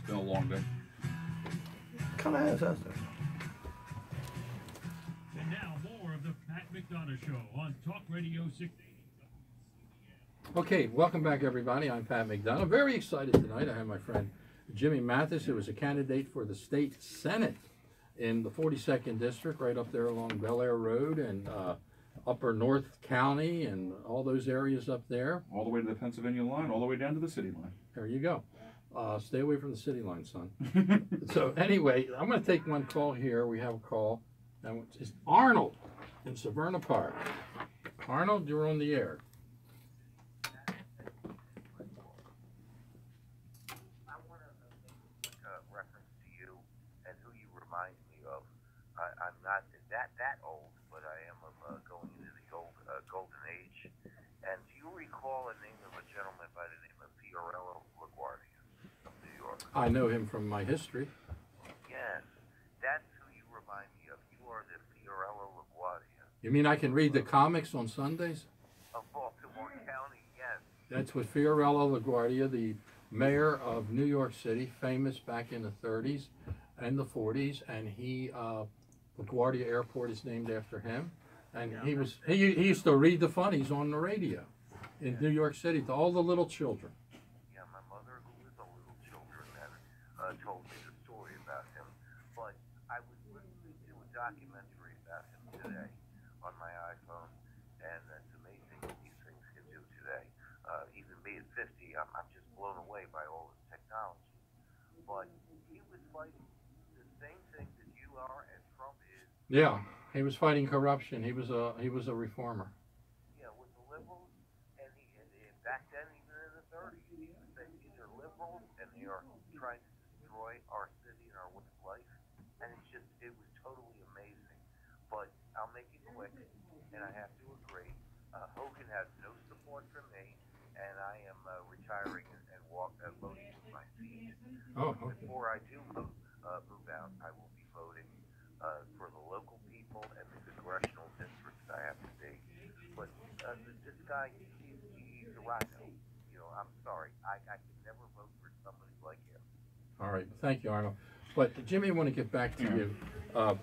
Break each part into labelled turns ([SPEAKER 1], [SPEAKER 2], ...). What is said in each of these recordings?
[SPEAKER 1] been a long day.
[SPEAKER 2] Kind of has, hasn't it?
[SPEAKER 3] And now more of the Pat McDonough Show on Talk Radio 680.
[SPEAKER 4] Okay, welcome back, everybody. I'm Pat McDonough. Very excited tonight. I have my friend Jimmy Mathis, who is a candidate for the state senate in the 42nd district, right up there along Bel Air Road and upper North County and all those areas up there.
[SPEAKER 1] All the way to the Pennsylvania line, all the way down to the city line.
[SPEAKER 4] There you go. Stay away from the city line, son. So anyway, I'm going to take one call here. We have a call. And it's Arnold in Severna Park. Arnold, you're on the air.
[SPEAKER 5] I'm not that old, but I am going into the golden age. And do you recall the name of a gentleman by the name of Fiorello LaGuardia of New York?
[SPEAKER 4] I know him from my history.
[SPEAKER 5] Yes, that's who you remind me of. You are the Fiorello LaGuardia.
[SPEAKER 4] You mean I can read the comics on Sundays?
[SPEAKER 5] Of Baltimore County, yes.
[SPEAKER 4] That's what Fiorello LaGuardia, the mayor of New York City, famous back in the 30s and the 40s, and he LaGuardia Airport is named after him, and he used to read the funnies on the radio in New York City to all the little children.
[SPEAKER 5] Yeah, my mother, who was a little children then, told me the story about him. But I was listening to a documentary about him today on my iPhone, and it's amazing what these things can do today. Even me at 50, I'm just blown away by all this technology. But he was fighting the same thing that you are and Trump is.
[SPEAKER 4] Yeah, he was fighting corruption. He was a reformer.
[SPEAKER 5] Yeah, with the liberals, and back then, even in the 30s, he was saying these are liberals and they are trying to destroy our city and our way of life. And it was totally amazing. But I'll make it quick, and I have to agree. Hogan has no support from me, and I am retiring and voting with my feet.
[SPEAKER 4] Oh, okay.
[SPEAKER 5] Before I do move out, I will be voting for the local people and the congressional districts I have to be. But this guy, he's a rhino. You know, I'm sorry. I can never vote for somebody like him.
[SPEAKER 4] All right, thank you, Arnold. But Jimmy, I want to get back to you.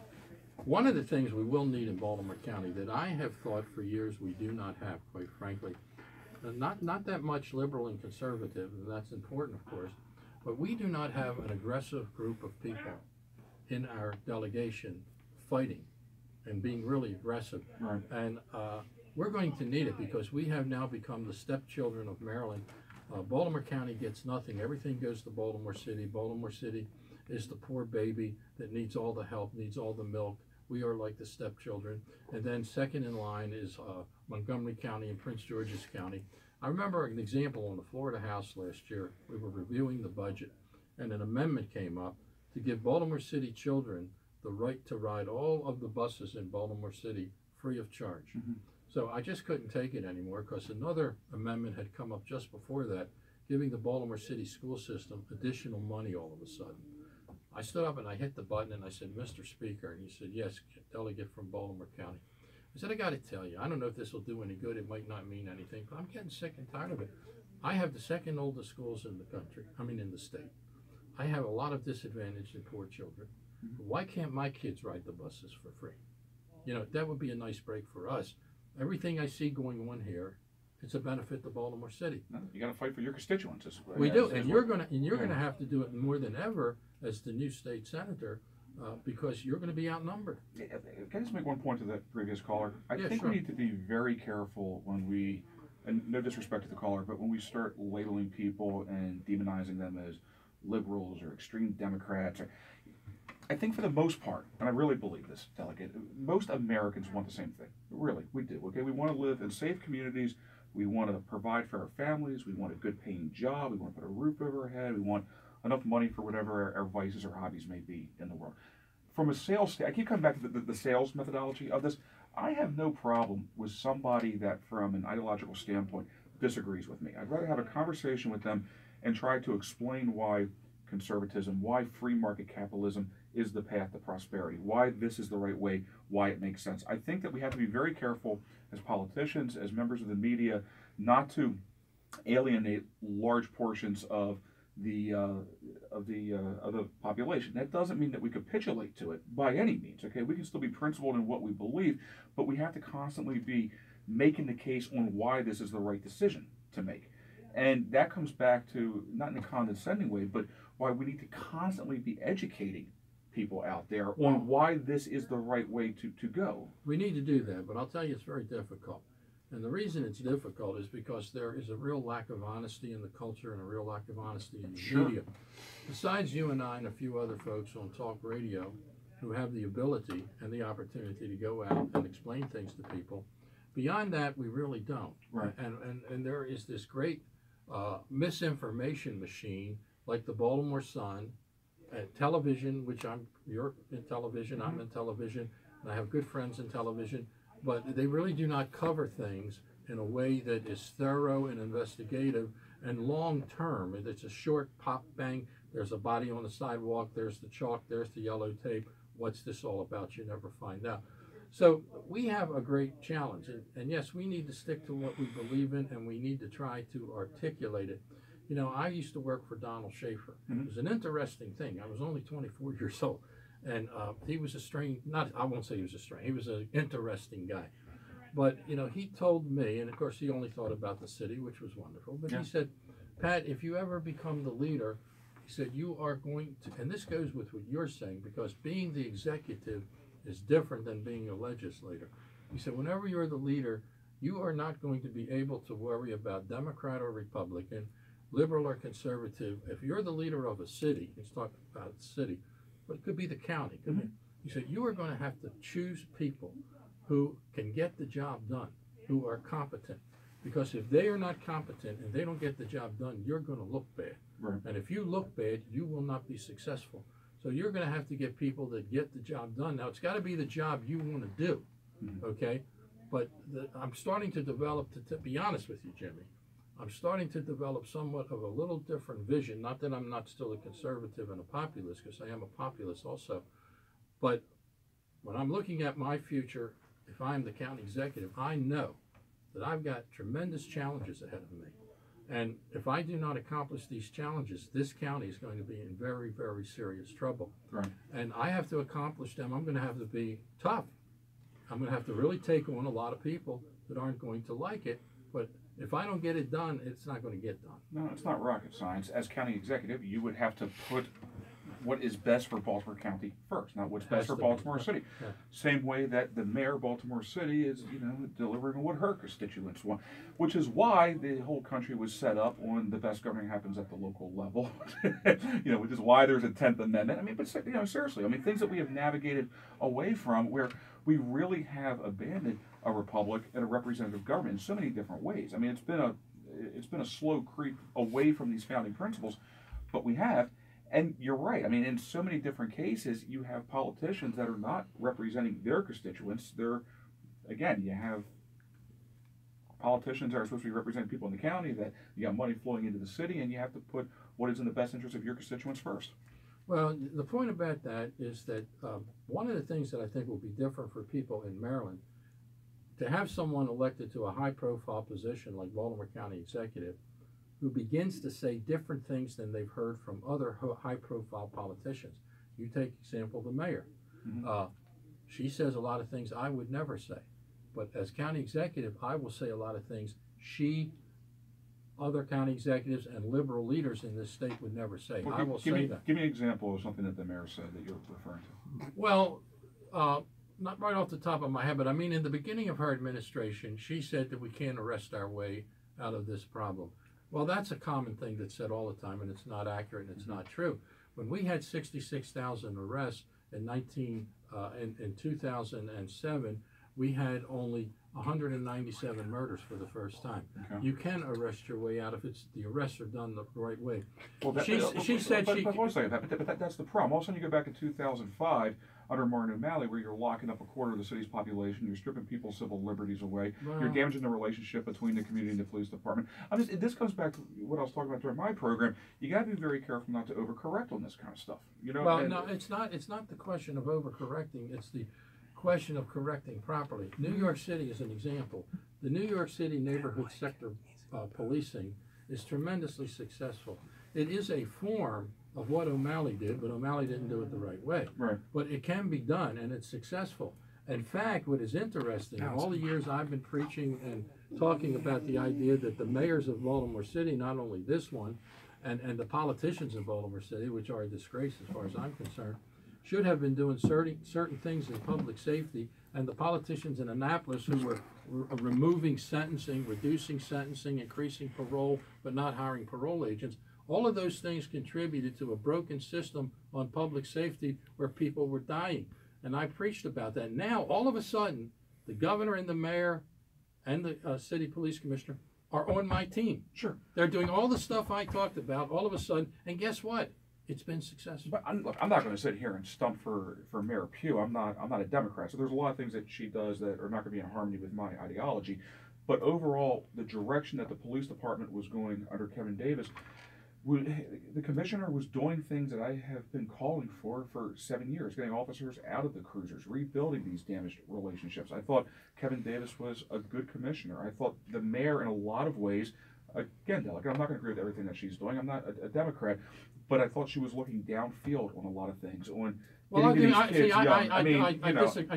[SPEAKER 4] One of the things we will need in Baltimore County that I have thought for years we do not have, quite frankly, not that much liberal and conservative, and that's important, of course, but we do not have an aggressive group of people in our delegation fighting and being really aggressive.
[SPEAKER 1] Right.
[SPEAKER 4] And we're going to need it because we have now become the stepchildren of Maryland. Baltimore County gets nothing. Everything goes to Baltimore City. Baltimore City is the poor baby that needs all the help, needs all the milk. We are like the stepchildren. And then second in line is Montgomery County and Prince George's County. I remember an example on the Florida House last year. We were reviewing the budget, and an amendment came up to give Baltimore City children the right to ride all of the buses in Baltimore City free of charge.
[SPEAKER 1] Mm-hmm.
[SPEAKER 4] So I just couldn't take it anymore because another amendment had come up just before that, giving the Baltimore City school system additional money all of a sudden. I stood up and I hit the button and I said, Mr. Speaker, and he said, yes, delegate from Baltimore County. I said, I got to tell you, I don't know if this will do any good. It might not mean anything, but I'm getting sick and tired of it. I have the second oldest schools in the country, in the state. I have a lot of disadvantaged and poor children. Why can't my kids ride the buses for free? You know, that would be a nice break for us. Everything I see going on here, it's a benefit to Baltimore City.
[SPEAKER 1] No, you got to fight for your constituents.
[SPEAKER 4] We do, and you're gonna have to do it more than ever as the new state senator, because you're going to be outnumbered.
[SPEAKER 1] Can I just make one point to that previous caller? I think
[SPEAKER 4] sure.
[SPEAKER 1] we need to be very careful when we, and no disrespect to the caller, but when we start labeling people and demonizing them as liberals or extreme Democrats. I think for the most part, and I really believe this, delegate, most Americans want the same thing. Really, we do. Okay, we want to live in safe communities. We want to provide for our families. We want a good paying job. We want to put a roof over our head. We want enough money for whatever our vices or hobbies may be in the world. From a sales, I keep coming back to the sales methodology of this. I have no problem with somebody that, from an ideological standpoint, disagrees with me. I'd rather have a conversation with them and try to explain why conservatism, why free market capitalism is the path to prosperity, why this is the right way, why it makes sense. I think that we have to be very careful as politicians, as members of the media, not to alienate large portions of of the population. That doesn't mean that we capitulate to it by any means. Okay, we can still be principled in what we believe, but we have to constantly be making the case on why this is the right decision to make. And that comes back to, not in a condescending way, but why we need to constantly be educating people out there on why this is the right way to go.
[SPEAKER 4] We need to do that, but I'll tell you it's very difficult. And the reason it's difficult is because there is a real lack of honesty in the culture and a real lack of honesty in the media. Besides you and I and a few other folks on talk radio who have the ability and the opportunity to go out and explain things to people, beyond that, we really don't.
[SPEAKER 1] Right.
[SPEAKER 4] And there is this great misinformation machine like the Baltimore Sun, television, which you're in television, I'm in television, and I have good friends in television, but they really do not cover things in a way that is thorough and investigative and long term. It's a short pop bang, there's a body on the sidewalk, there's the chalk, there's the yellow tape. What's this all about? You never find out. So we have a great challenge, and yes, we need to stick to what we believe in, and we need to try to articulate it. You know, I used to work for Donald Schaefer. It was an interesting thing. I was only 24 years old, and he was a strange, I won't say he was a strange, he was an interesting guy. But, you know, he told me, and of course he only thought about the city, which was wonderful, but he said, Pat, if you ever become the leader, he said, you are going to, and this goes with what you're saying, because being the executive is different than being a legislator. He said, whenever you're the leader, you are not going to be able to worry about Democrat or Republican, liberal or conservative. If you're the leader of a city, he's talking about the city, but it could be the county. He said, you are going to have to choose people who can get the job done, who are competent. Because if they are not competent and they don't get the job done, you're going to look bad.
[SPEAKER 1] Right.
[SPEAKER 4] And if you look bad, you will not be successful. So you're going to have to get people that get the job done. Now, it's got to be the job you want to do, okay? But I'm starting to develop, to be honest with you, Jimmy, I'm starting to develop somewhat of a little different vision. Not that I'm not still a conservative and a populist, because I am a populist also. But when I'm looking at my future, if I'm the county executive, I know that I've got tremendous challenges ahead of me. And if I do not accomplish these challenges, this county is going to be in very, very serious trouble.
[SPEAKER 1] Right.
[SPEAKER 4] And I have to accomplish them. I'm going to have to be tough. I'm going to have to really take on a lot of people that aren't going to like it. But if I don't get it done, it's not going to get done.
[SPEAKER 1] No, it's not rocket science. As county executive, you would have to put what is best for Baltimore County first, not what's best for Baltimore City.
[SPEAKER 4] Yeah.
[SPEAKER 1] Same way that the mayor of Baltimore City is, you know, delivering what her constituents want, which is why the whole country was set up on the best governing happens at the local level. You know, which is why there's a 10th Amendment. I mean, but you know, seriously, I mean, things that we have navigated away from, where we really have abandoned a republic and a representative government in so many different ways. I mean, it's been a slow creep away from these founding principles, but we have. And you're right. I mean, in so many different cases, you have politicians that are not representing their constituents. Again, you have politicians that are supposed to be representing people in the county, that you got money flowing into the city, and you have to put what is in the best interest of your constituents first.
[SPEAKER 4] Well, the point about that is that one of the things that I think will be different for people in Maryland, to have someone elected to a high-profile position like Baltimore County Executive, who begins to say different things than they've heard from other high-profile politicians. You take example the mayor. She says a lot of things I would never say, but as county executive, I will say a lot of things other county executives and liberal leaders in this state would never say.
[SPEAKER 1] Well,
[SPEAKER 4] I will say that.
[SPEAKER 1] Give me an example of something that the mayor said that you're referring to.
[SPEAKER 4] Well, not right off the top of my head, but I mean, in the beginning of her administration, she said that we can't arrest our way out of this problem. Well, that's a common thing that's said all the time, and it's not accurate and it's not true. When we had 66,000 arrests in 2007, we had only 197 murders for the first time. Okay. You can arrest your way out if the arrests are done the right way.
[SPEAKER 1] Well, that's the problem. All of a sudden, you go back to 2005 under Martin O'Malley, where you're locking up a quarter of the city's population, you're stripping people's civil liberties away, you're damaging the relationship between the community and the police department. This comes back to what I was talking about during my program. You got to be very careful not to overcorrect on this kind of stuff. You know.
[SPEAKER 4] Well, no, it's not. It's not the question of overcorrecting. It's the question of correcting properly. New York City is an example. The New York City neighborhood sector policing is tremendously successful. it is a form of what O'Malley did, but O'Malley didn't do it the right way.
[SPEAKER 1] Right.
[SPEAKER 4] But it can be done, and it's successful. In fact, what is interesting, in all the years I've been preaching and talking about the idea that the mayors of Baltimore City, not only this one, and the politicians in Baltimore City, which are a disgrace as far as I'm concerned, should have been doing certain things in public safety, and the politicians in Annapolis who were removing sentencing, reducing sentencing, increasing parole, but not hiring parole agents, all of those things contributed to a broken system on public safety where people were dying. And I preached about that. Now, all of a sudden, the governor and the mayor and the city police commissioner are on my team.
[SPEAKER 1] Sure.
[SPEAKER 4] They're doing all the stuff I talked about all of a sudden, and guess what? It's been successful.
[SPEAKER 1] But look, I'm not going to sit here and stump for Mayor Pugh. I'm not a Democrat, so there's a lot of things that she does that are not going to be in harmony with my ideology. But overall, the direction that the police department was going under Kevin Davis, the commissioner was doing things that I have been calling for 7 years, getting officers out of the cruisers, rebuilding these damaged relationships. I thought Kevin Davis was a good commissioner. I thought the mayor, in a lot of ways, again, I'm not going to agree with everything that she's doing. I'm not a Democrat, but I thought she was looking downfield on a lot of things.
[SPEAKER 4] I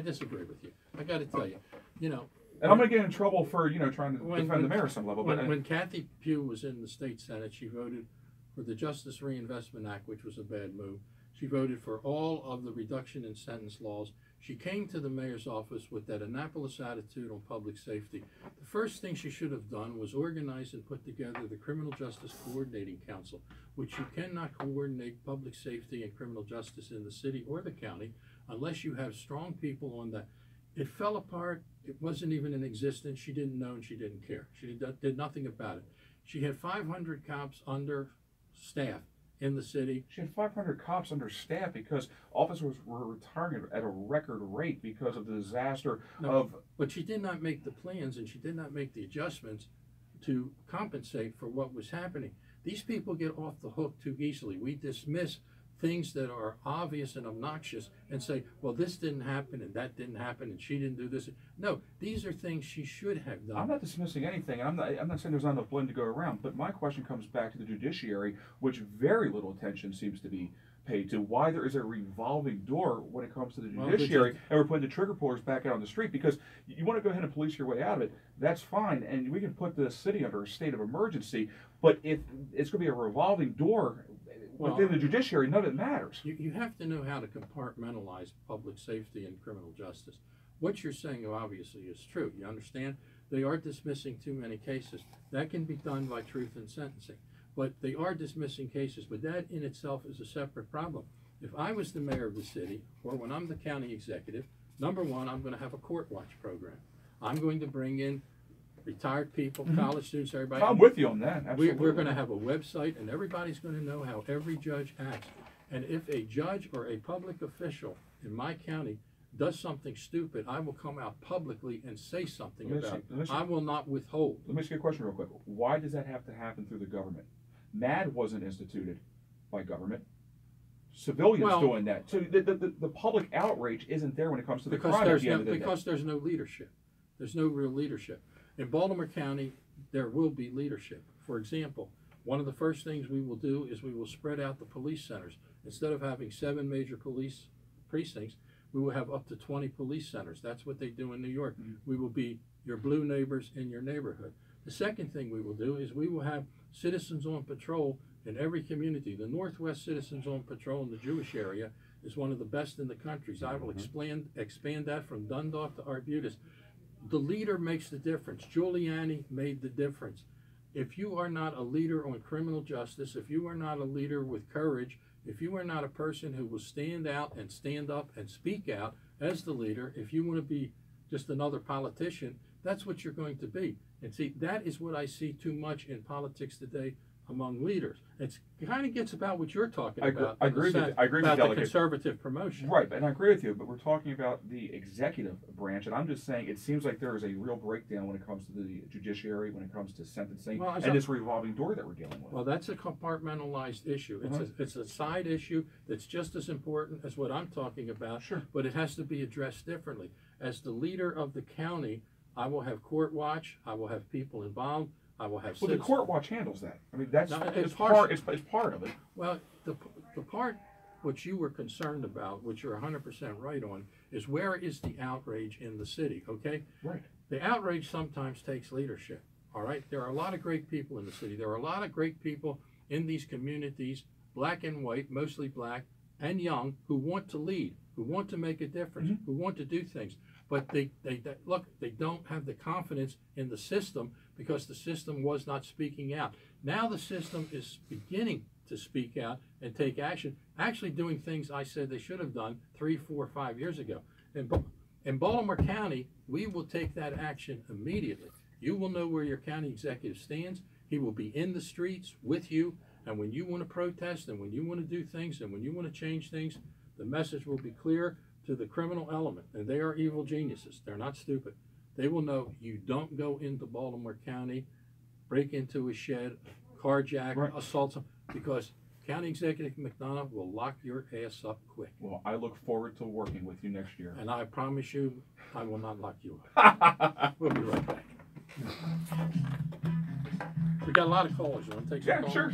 [SPEAKER 4] disagree with you. I got to tell you,
[SPEAKER 1] and I'm going to get in trouble for trying to defend the mayor at some level.
[SPEAKER 4] When Kathy Pugh was in the state senate, she voted for the Justice Reinvestment Act, which was a bad move. She voted for all of the reduction in sentence laws. She came to the mayor's office with that Annapolis attitude on public safety. The first thing she should have done was organize and put together the Criminal Justice Coordinating Council, which you cannot coordinate public safety and criminal justice in the city or the county unless you have strong people on that. It fell apart. It wasn't even in existence. She didn't know and she didn't care. She did nothing about it. She had 500 cops under staff in the city.
[SPEAKER 1] She had 500 cops under staff because officers were retiring at a record rate because of the disaster
[SPEAKER 4] But she did not make the plans and she did not make the adjustments to compensate for what was happening. These people get off the hook too easily. We dismiss things that are obvious and obnoxious and say, well, this didn't happen and that didn't happen and she didn't do this. No, these are things she should have done.
[SPEAKER 1] I'm not dismissing anything. I'm not saying there's not enough blame to go around, but my question comes back to the judiciary, which very little attention seems to be paid to. Why there is a revolving door when it comes to the judiciary, and we're putting the trigger pullers back out on the street because you want to go ahead and police your way out of it, that's fine, and we can put the city under a state of emergency, but if it's going to be a revolving door within the judiciary, none of it matters.
[SPEAKER 4] You have to know how to compartmentalize public safety and criminal justice. What you're saying obviously is true. You understand? They are dismissing too many cases. That can be done by truth in sentencing. But they are dismissing cases. But that in itself is a separate problem. If I was the mayor of the city, or when I'm the county executive, number one, I'm going to have a court watch program. I'm going to bring in retired people, college students, everybody.
[SPEAKER 1] I'm with you on that. Absolutely.
[SPEAKER 4] We're going to have a website, and everybody's going to know how every judge acts. And if a judge or a public official in my county does something stupid, I will come out publicly and say something about it. I will not withhold.
[SPEAKER 1] Let me ask you a question real quick. Why does that have to happen through the government? MAD wasn't instituted by government. Civilians doing that. So the public outrage isn't there when it comes to the crime at the end of the day.
[SPEAKER 4] Because there's no leadership. There's no real leadership. In Baltimore County, there will be leadership. For example, one of the first things we will do is we will spread out the police centers. Instead of having 7 major police precincts, we will have up to 20 police centers. That's what they do in New York. We will be your blue neighbors in your neighborhood. The second thing we will do is we will have citizens on patrol in every community. The Northwest Citizens on Patrol in the Jewish area is one of the best in the country. I will expand that from Dundalk to Arbutus. The leader makes the difference. Giuliani made the difference. If you are not a leader on criminal justice, if you are not a leader with courage, if you are not a person who will stand out and stand up and speak out as the leader, if you want to be just another politician, that's what you're going to be. And see, that is what I see too much in politics today among leaders. It kind of gets about what you're talking about.
[SPEAKER 1] I agree with
[SPEAKER 4] the conservative promotion.
[SPEAKER 1] Right, and I agree with you, but we're talking about the executive branch, and I'm just saying it seems like there is a real breakdown when it comes to the judiciary, when it comes to sentencing, and this revolving door that we're dealing with.
[SPEAKER 4] Well, that's a compartmentalized issue. It's a side issue that's just as important as what I'm talking about, but it has to be addressed differently. As the leader of the county, I will have court watch, I will have people involved, I will have
[SPEAKER 1] Well, the
[SPEAKER 4] citizens.
[SPEAKER 1] court watch handles that. I mean, that's
[SPEAKER 4] No,
[SPEAKER 1] it's
[SPEAKER 4] it's
[SPEAKER 1] part. It's part of it.
[SPEAKER 4] Well, the part which you were concerned about, which you're 100% right on, is where is the outrage in the city, okay?
[SPEAKER 1] Right.
[SPEAKER 4] The outrage sometimes takes leadership, all right? There are a lot of great people in the city. There are a lot of great people in these communities, black and white, mostly black and young, who want to lead, who want to make a difference, who want to do things. But they don't have the confidence in the system because the system was not speaking out. Now the system is beginning to speak out and take action, actually doing things I said they should have done 3, 4, 5 years ago. In Baltimore County, we will take that action immediately. You will know where your county executive stands. He will be in the streets with you. And when you want to protest and when you want to do things and when you want to change things, the message will be clear to the criminal element. And they are evil geniuses. They're not stupid. They will know you don't go into Baltimore County, break into a shed, carjack,
[SPEAKER 1] Right.
[SPEAKER 4] assault some, because County Executive McDonough will lock your ass up quick.
[SPEAKER 1] Well, I look forward to working with you next year.
[SPEAKER 4] And I promise you, I will not lock you up. We'll be right back. We got a lot of callers. You want to take some
[SPEAKER 1] Yeah,
[SPEAKER 4] calls?
[SPEAKER 1] sure.